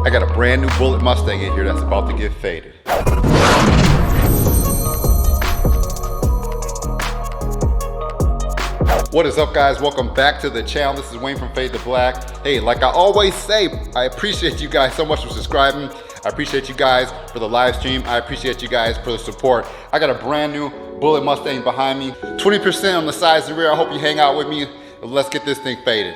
I got a brand new Bullitt Mustang in here that's about to get faded. What is up, guys? Welcome back to the channel. This is Wayne from Fade to Black. Hey, like I always say, I appreciate you guys so much for subscribing. I appreciate you guys for the live stream. I appreciate you guys for the support. I got a brand new Bullitt Mustang behind me. 20% on the sides and rear. I hope you hang out with me. Let's get this thing faded.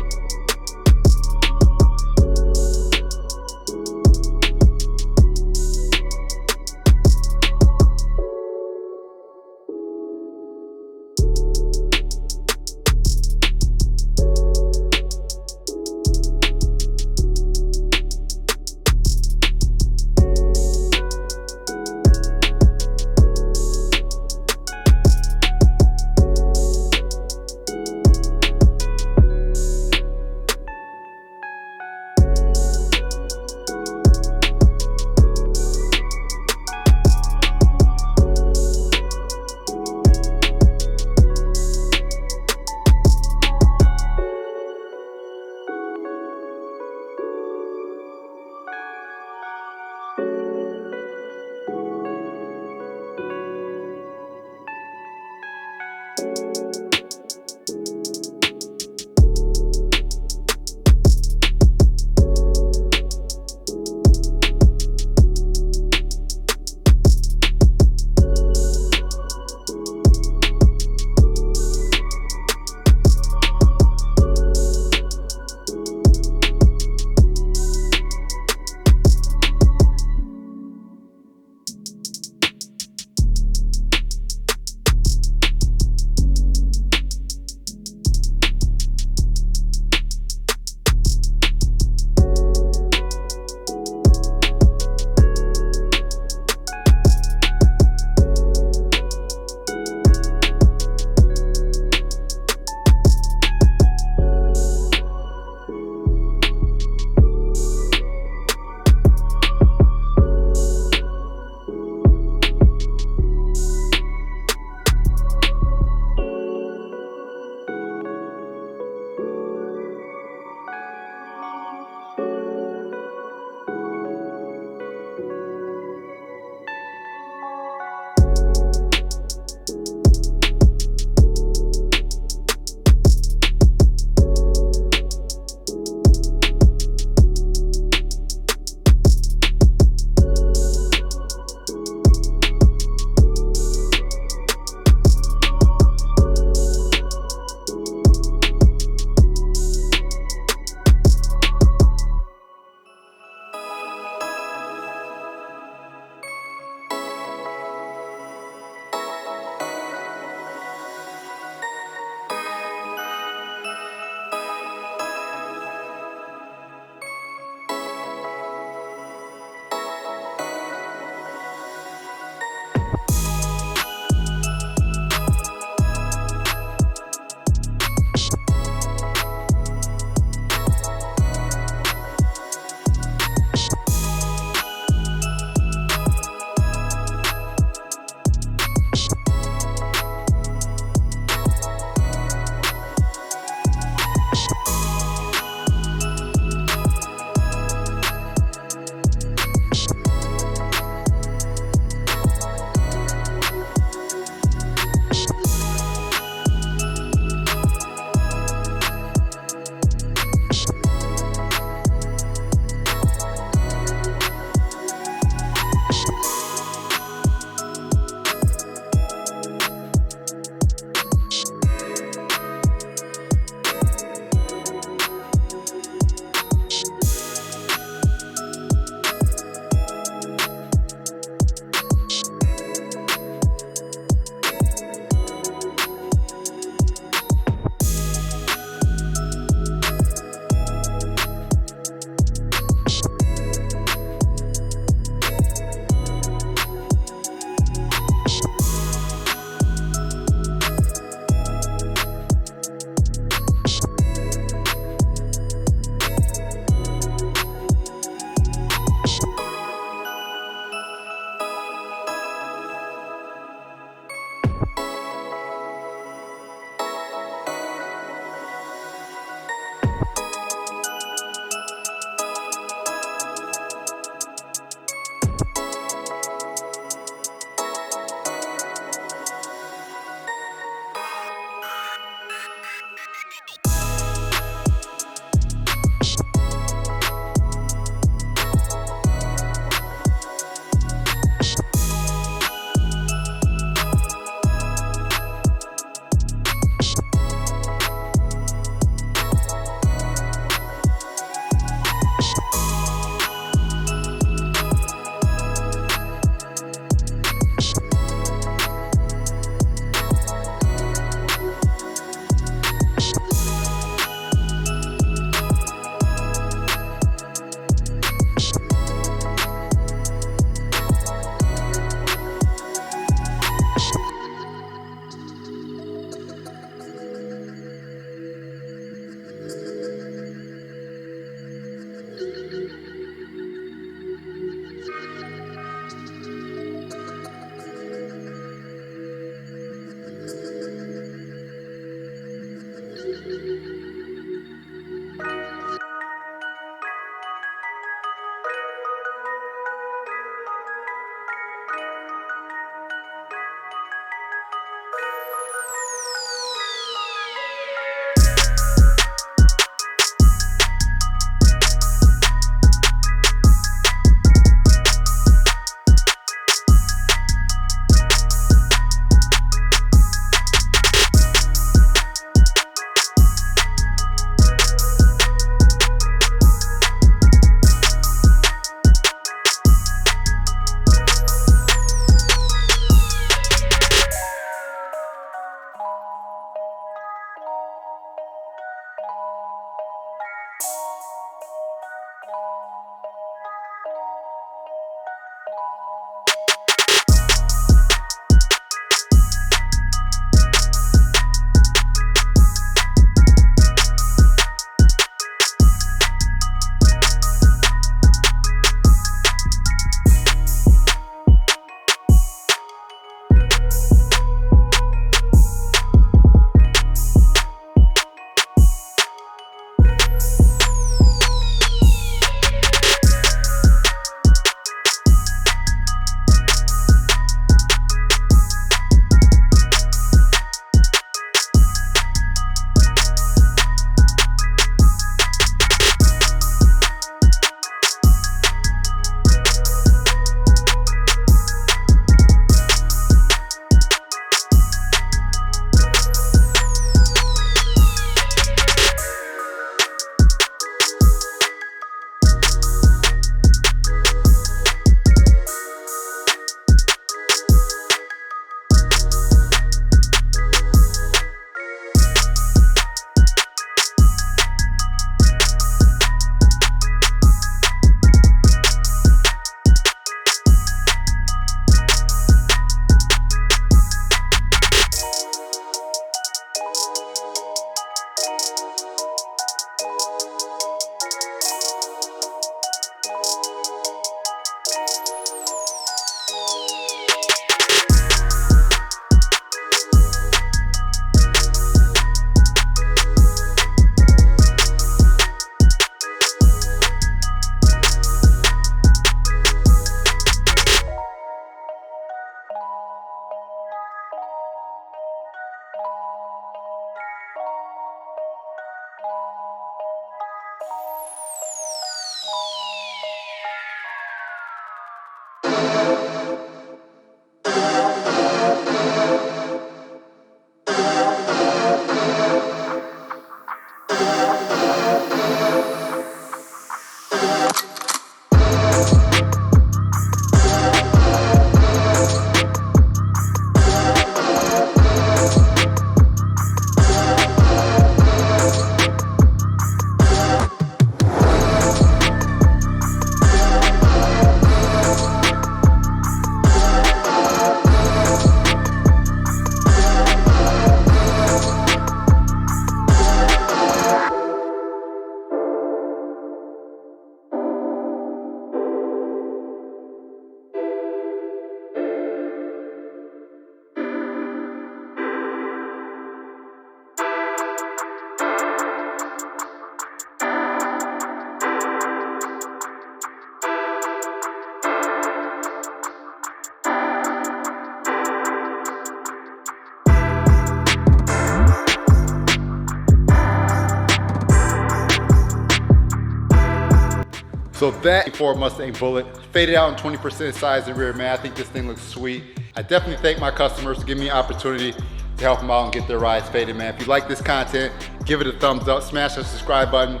So that Ford Mustang Bullitt, faded out in 20% size and rear, man. I think this thing looks sweet. I definitely thank my customers for giving me an opportunity to help them out and get their rides faded, man. If you like this content, give it a thumbs up, smash the subscribe button,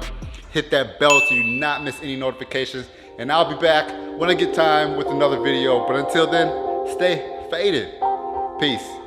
hit that bell so you not miss any notifications. And I'll be back when I get time with another video. But until then, stay faded. Peace.